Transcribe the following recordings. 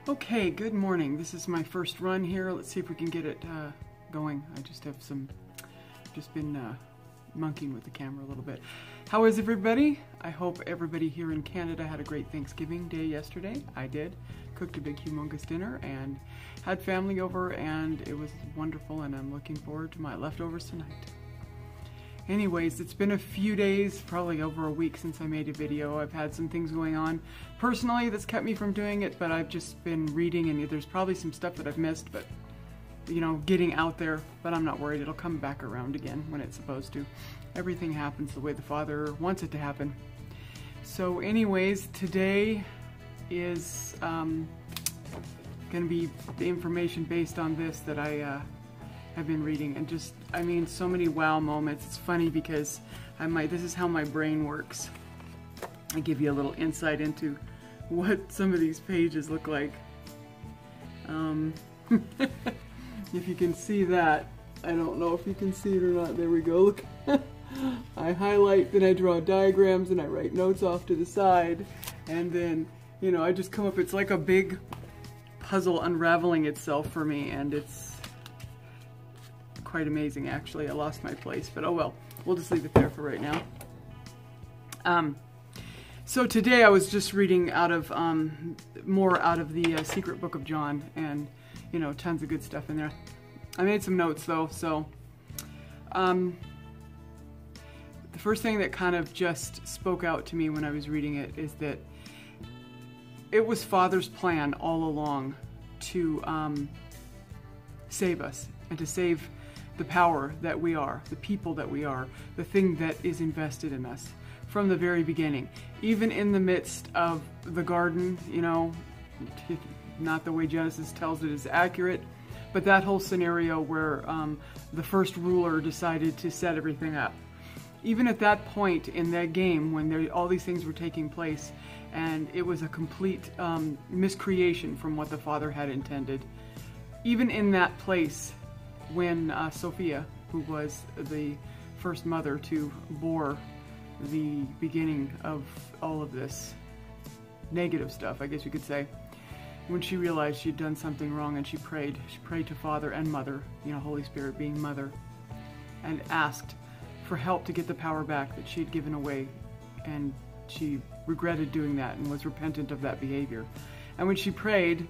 Okay, good morning. This is my first run here. Let's see if we can get it going. I just have been monkeying with the camera a little bit. How is everybody? I hope everybody here in Canada had a great Thanksgiving Day yesterday. I did. Cooked a big humongous dinner and had family over, and it was wonderful, and I'm looking forward to my leftovers tonight. Anyways, it's been a few days, probably over a week since I made a video. I've had some things going on personally that's kept me from doing it, but I've just been reading, and there's probably some stuff that I've missed, but you know, getting out there. But I'm not worried, it'll come back around again when it's supposed to. Everything happens the way the Father wants it to happen. So anyways, today is going to be the information based on this that I have been reading, and just, I mean, so many wow moments. It's funny because this is how my brain works. I give you a little insight into what some of these pages look like. If you can see that, I don't know if you can see it or not. There we go, look. I highlight, then I draw diagrams, and I write notes off to the side, and then, you know, I just come up, it's like a big puzzle unraveling itself for me, and it's quite amazing, actually. I lost my place, but oh well, we'll just leave it there for right now. So today I was just reading out of more out of the Secret Book of John, and you know, tons of good stuff in there. I made some notes though, so the first thing that kind of just spoke out to me when I was reading it is that it was Father's plan all along to save us, and to save the power that we are, the people that we are, the thing that is invested in us from the very beginning. Even in the midst of the garden, you know, not the way Genesis tells it is accurate, but that whole scenario where the first ruler decided to set everything up. Even at that point in that game, when all these things were taking place, and it was a complete miscreation from what the Father had intended, even in that place, when Sophia, who was the first mother to bore the beginning of all of this negative stuff, I guess you could say, when she realized she'd done something wrong, and she prayed to Father and Mother, you know, Holy Spirit being Mother, and asked for help to get the power back that she'd given away, and she regretted doing that and was repentant of that behavior. And when she prayed,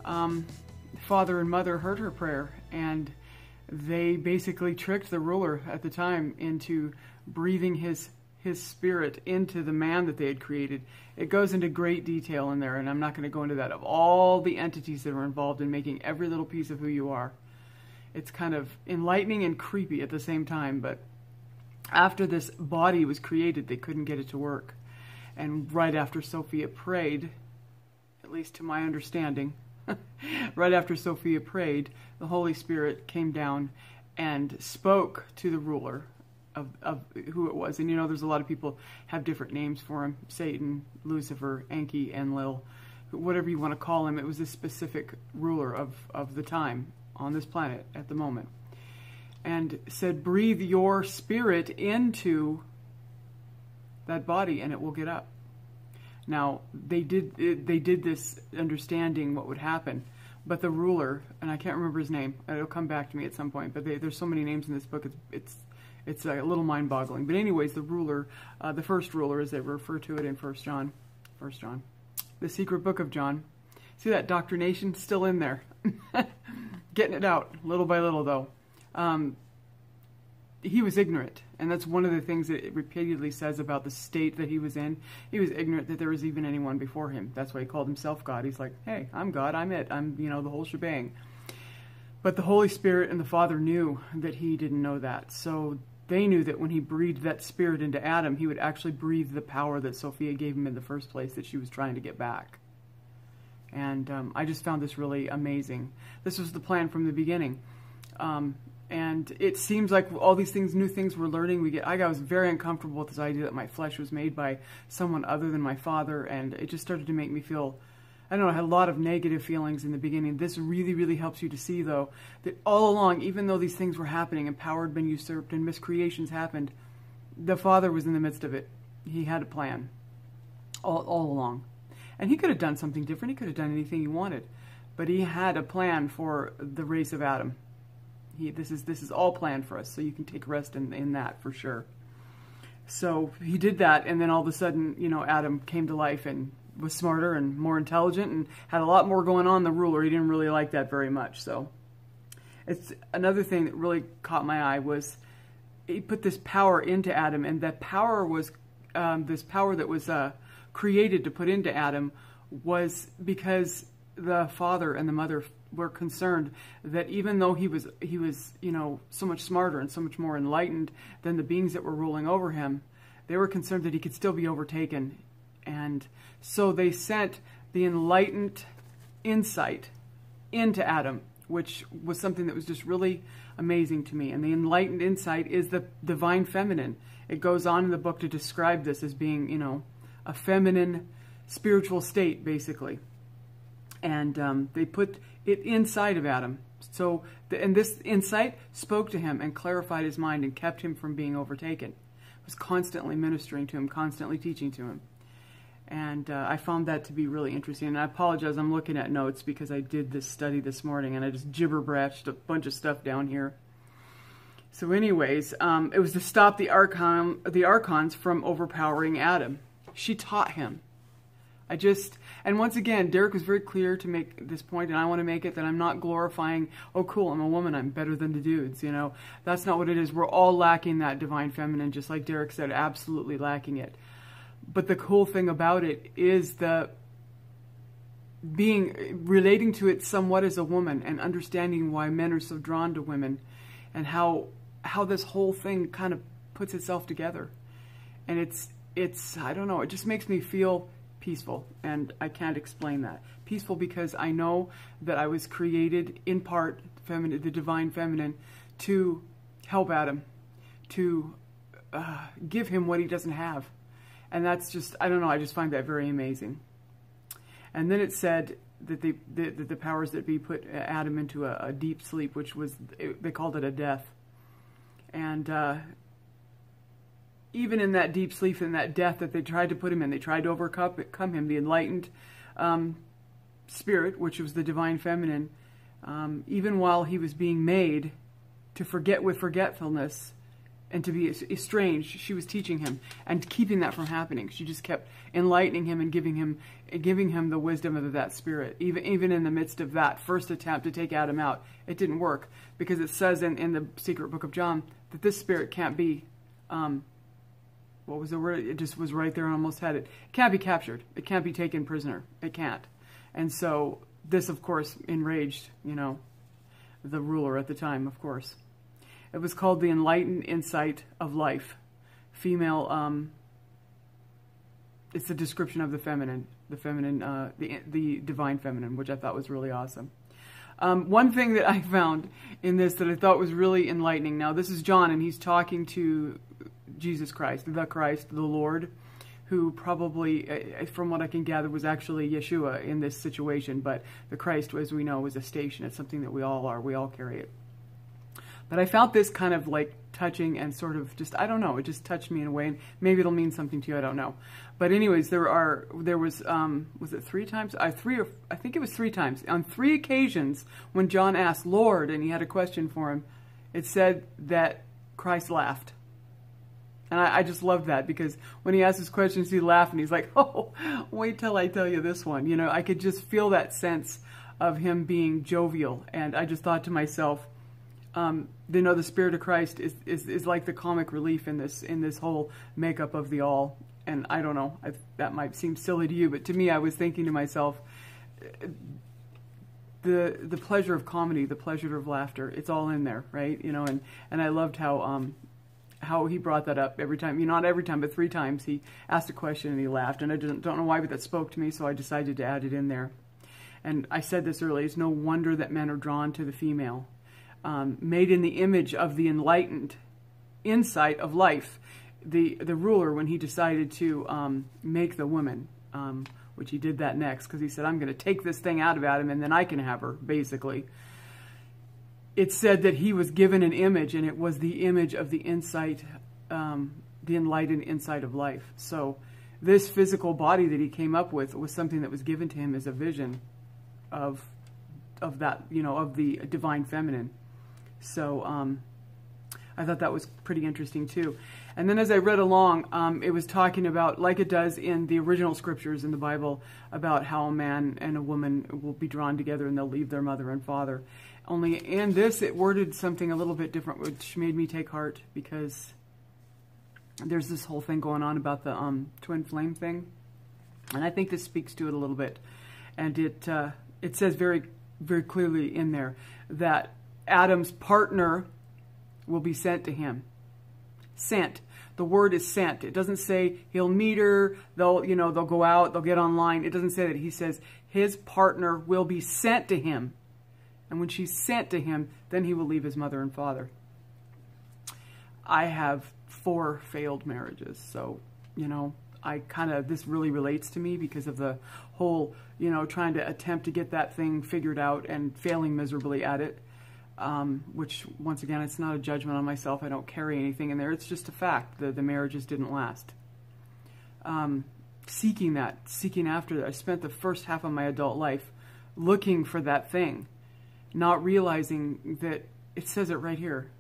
Father and Mother heard her prayer, and they basically tricked the ruler at the time into breathing his spirit into the man that they had created. It goes into great detail in there, and I'm not going to go into that, of all the entities that were involved in making every little piece of who you are. It's kind of enlightening and creepy at the same time, but after this body was created, they couldn't get it to work. And right after Sophia prayed, at least to my understanding, right after Sophia prayed, the Holy Spirit came down and spoke to the ruler of who it was. And you know, there's a lot of people have different names for him: Satan, Lucifer, Enki, Enlil, whatever you want to call him. It was a specific ruler of the time on this planet at the moment, and said, breathe your spirit into that body and it will get up. Now, they did this understanding what would happen, but the ruler, and I can't remember his name, it'll come back to me at some point, but there's so many names in this book, it's a little mind-boggling. But anyways, the ruler, the first ruler, as they refer to it in 1 John, the Secret Book of John. See that doctrination still in there? Getting it out, little by little, though. He was ignorant, and that's one of the things that it repeatedly says about the state that he was in. He was ignorant that there was even anyone before him. That's why he called himself God. He's like, hey, I'm God, I'm it, I'm, you know, the whole shebang. But the Holy Spirit and the Father knew that he didn't know that. So they knew that when he breathed that spirit into Adam, he would actually breathe the power that Sophia gave him in the first place, that she was trying to get back. And I just found this really amazing. This was the plan from the beginning. And it seems like all these things, new things we're learning, I was very uncomfortable with this idea that my flesh was made by someone other than my Father, and it just started to make me feel, I don't know, I had a lot of negative feelings in the beginning. This really, really helps you to see, though, that all along, even though these things were happening and power had been usurped and miscreations happened, the Father was in the midst of it. He had a plan all along. And he could have done something different. He could have done anything he wanted. But he had a plan for the race of Adam. This is all planned for us, so you can take rest in that for sure. So he did that, and then all of a sudden, you know, Adam came to life and was smarter and more intelligent and had a lot more going on than the ruler. He didn't really like that very much. So it's another thing that really caught my eye was he put this power into Adam, and that power was this power that was created to put into Adam was because the father and the mother were concerned that even though he was, you know, so much smarter and so much more enlightened than the beings that were ruling over him, they were concerned that he could still be overtaken. And so they sent the enlightened insight into Adam, which was something that was just really amazing to me. And the enlightened insight is the divine feminine. It goes on in the book to describe this as being, you know, a feminine spiritual state, basically. And they put it inside of Adam. So, and this insight spoke to him and clarified his mind and kept him from being overtaken. It was constantly ministering to him, constantly teaching to him. And I found that to be really interesting. And I apologize, I'm looking at notes because I did this study this morning and I just gibber-brashed a bunch of stuff down here. So anyways, it was to stop the archons from overpowering Adam. She taught him. And once again, Derek was very clear to make this point, and I want to make it, that I'm not glorifying, oh cool, I'm a woman, I'm better than the dudes, you know. That's not what it is. We're all lacking that divine feminine, just like Derek said, absolutely lacking it. But the cool thing about it is relating to it somewhat as a woman and understanding why men are so drawn to women and how this whole thing kind of puts itself together. And it's I don't know, it just makes me feel peaceful, and I can't explain that. Peaceful because I know that I was created in part, the divine feminine, to help Adam, to give him what he doesn't have. And that's just, I don't know, I just find that very amazing. And then it said that the powers that be put Adam into a deep sleep, which was, they called it a death. And even in that deep sleep, in that death that they tried to put him in, they tried to overcome him, the enlightened spirit, which was the divine feminine, even while he was being made to forget with forgetfulness and to be estranged, she was teaching him and keeping that from happening. She just kept enlightening him and giving him the wisdom of that spirit. Even in the midst of that first attempt to take Adam out, it didn't work, because it says in the secret book of John that this spirit can't be, what was the word? It just was right there, I almost had it. It can't be captured. It can't be taken prisoner. It can't. And so this, of course, enraged, you know, the ruler at the time, of course. It was called the enlightened insight of life. Female, it's a description of the feminine, the divine feminine, which I thought was really awesome. One thing that I found in this that I thought was really enlightening. Now, this is John, and he's talking to Jesus Christ, the Lord, who probably, from what I can gather, was actually Yeshua in this situation. But the Christ, as we know, is a station. It's something that we all are. We all carry it. But I felt this kind of like touching and sort of just, I don't know, it just touched me in a way, and maybe it'll mean something to you, I don't know. But anyways, there was it 3 times? I think it was 3 times. On 3 occasions when John asked Lord, and he had a question for him, it said that Christ laughed. And I just loved that, because when he asked his questions, he laughed, and he's like, oh, wait till I tell you this one. You know, I could just feel that sense of him being jovial, and I just thought to myself, you know, the Spirit of Christ is like the comic relief in this whole makeup of the all. And I don't know, that might seem silly to you, but to me, I was thinking to myself, the pleasure of comedy, the pleasure of laughter, it's all in there, right? You know, and I loved how he brought that up every time. You know, not every time, but 3 times he asked a question and he laughed. And I don't know why, but that spoke to me, so I decided to add it in there. And I said this earlier, it's no wonder that men are drawn to the female. Made in the image of the enlightened insight of life. The ruler, when he decided to make the woman, which he did that next, because he said, I'm going to take this thing out of Adam and then I can have her, basically. It said that he was given an image, and it was the image of the insight, the enlightened insight of life. So this physical body that he came up with was something that was given to him as a vision of that, of the divine feminine. So I thought that was pretty interesting too. And then as I read along, it was talking about, like it does in the original scriptures in the Bible, about how a man and a woman will be drawn together and they'll leave their mother and father. Only in this, it worded something a little bit different, which made me take heart, because there's this whole thing going on about the twin flame thing. And I think this speaks to it a little bit. And it says very, very clearly in there that Adam's partner will be sent to him. Sent. The word is sent. It doesn't say he'll meet her, they'll go out, they'll get online. It doesn't say that. He says his partner will be sent to him. And when she's sent to him, then he will leave his mother and father. I have 4 failed marriages, so, this really relates to me because of the whole, trying to attempt to get that thing figured out and failing miserably at it. Which, once again, it's not a judgment on myself. I don't carry anything in there. It's just a fact that the marriages didn't last. Seeking after that. I spent the first half of my adult life looking for that thing, not realizing that it says it right here.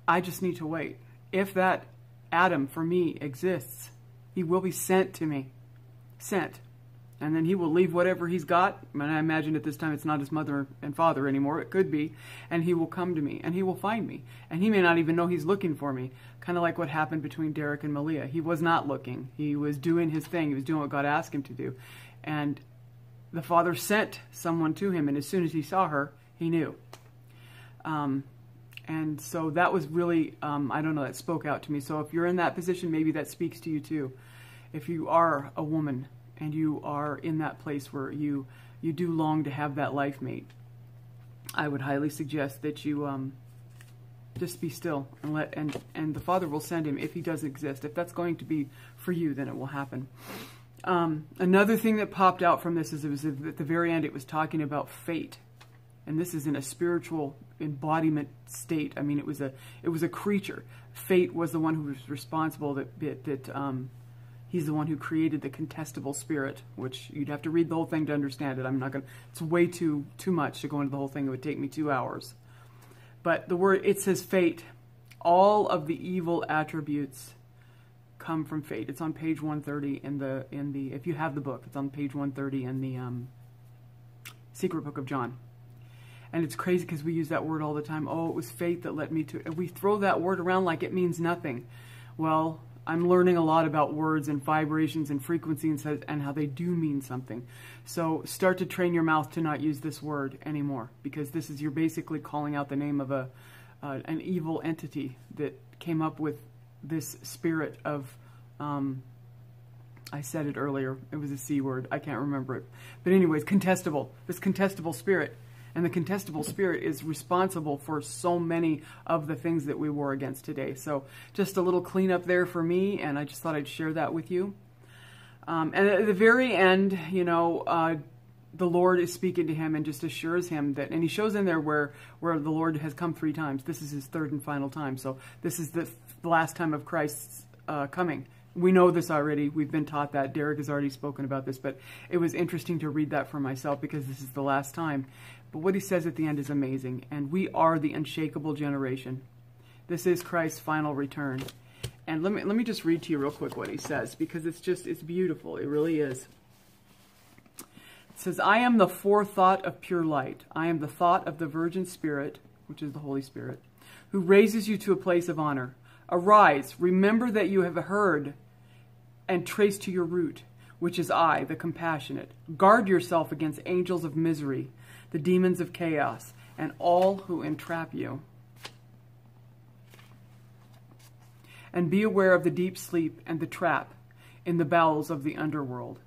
I just need to wait. If that Adam for me exists, he will be sent to me. Sent. And then he will leave whatever he's got. And I imagine at this time it's not his mother and father anymore. It could be. And he will come to me. And he will find me. And he may not even know he's looking for me. Kind of like what happened between Derek and Malia. He was not looking. He was doing his thing. He was doing what God asked him to do. And the Father sent someone to him. And as soon as he saw her, he knew. And so that was really, I don't know, that spoke out to me. So if you're in that position, maybe that speaks to you too. If you are a woman, and you are in that place where you do long to have that life mate, I would highly suggest that you just be still and the Father will send him if he does exist. If that's going to be for you, then it will happen. Another thing that popped out from this is it was at the very end. It was talking about fate, and this is in a spiritual embodiment state. I mean, it was a creature. Fate was the one who was responsible he's the one who created the contestable spirit, which you'd have to read the whole thing to understand it. I'm not going to, it's way too much to go into the whole thing. It would take me 2 hours. But the word, it says fate. All of the evil attributes come from fate. It's on page 130 in the, if you have the book, it's on page 130 in the Secret Book of John. And it's crazy because we use that word all the time. Oh, it was fate that led me to, and we throw that word around like it means nothing. Well, I'm learning a lot about words and vibrations and frequency and how they do mean something. So start to train your mouth to not use this word anymore, because this is, you're basically calling out the name of an evil entity that came up with this spirit of, I said it earlier, it was a C word, I can't remember it. But anyways, contestable, this contestable spirit. And the contestable spirit is responsible for so many of the things that we war against today. So just a little cleanup there for me, and I just thought I'd share that with you. And at the very end, the Lord is speaking to him and just assures him that, and he shows in there where the Lord has come 3 times. This is his 3rd and final time. So this is the last time of Christ's coming. We know this already. We've been taught that. Derek has already spoken about this, but it was interesting to read that for myself because this is the last time. But what he says at the end is amazing, and we are the unshakable generation. This is Christ's final return. And let me just read to you real quick what he says, because it's beautiful. It really is. It says, I am the forethought of pure light. I am the thought of the Virgin Spirit, which is the Holy Spirit, who raises you to a place of honor. Arise, remember that you have heard, and trace to your root, which is I, the compassionate. Guard yourself against angels of misery, the demons of chaos, and all who entrap you. And be aware of the deep sleep and the trap in the bowels of the underworld.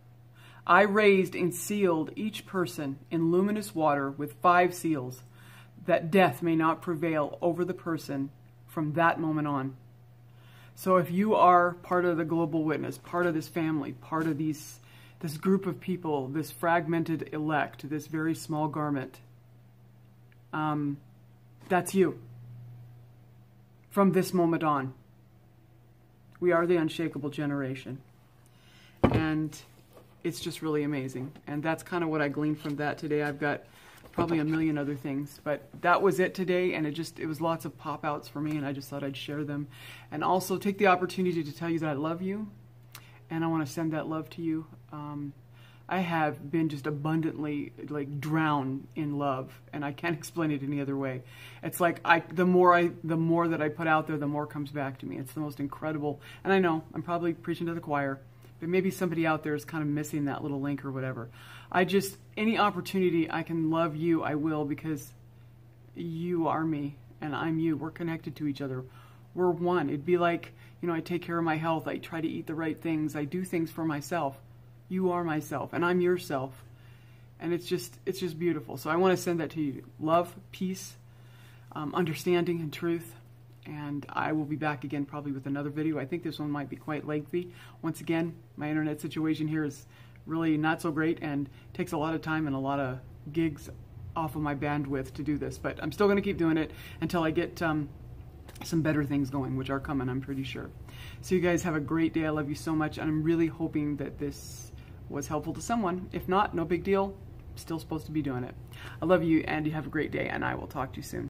I raised and sealed each person in luminous water with 5 seals, that death may not prevail over the person from that moment on. So if you are part of the global witness, part of this family, part of this group of people, this fragmented elect, this very small garment, that's you. From this moment on, we are the unshakable generation. and it's just really amazing. And that's kind of what I gleaned from that today. I've got probably a million other things, but that was it today, and it was lots of pop-outs for me, and I just thought I'd share them. And also take the opportunity to tell you that I love you, and I want to send that love to you. I have been just abundantly drowned in love, and I can't explain it any other way. It's like the more that I put out there, the more comes back to me. It's the most incredible. And I know I'm probably preaching to the choir, but maybe somebody out there is kind of missing that little link or whatever. Any opportunity I can love you, I will, because you are me and I'm you. We're connected to each other. We're one. It'd be like, I take care of my health. I try to eat the right things. I do things for myself. You are myself, and I'm yourself, and it's just beautiful. So I want to send that to you. Love, peace, understanding, and truth. And I will be back again probably with another video. I think this one might be quite lengthy. Once again, my internet situation here is really not so great and takes a lot of time and a lot of gigs off of my bandwidth to do this. But I'm still going to keep doing it until I get some better things going, which are coming, I'm pretty sure. So you guys have a great day. I love you so much, and I'm really hoping that this was helpful to someone. If not, no big deal. Still supposed to be doing it. I love you, and you have a great day, and I will talk to you soon.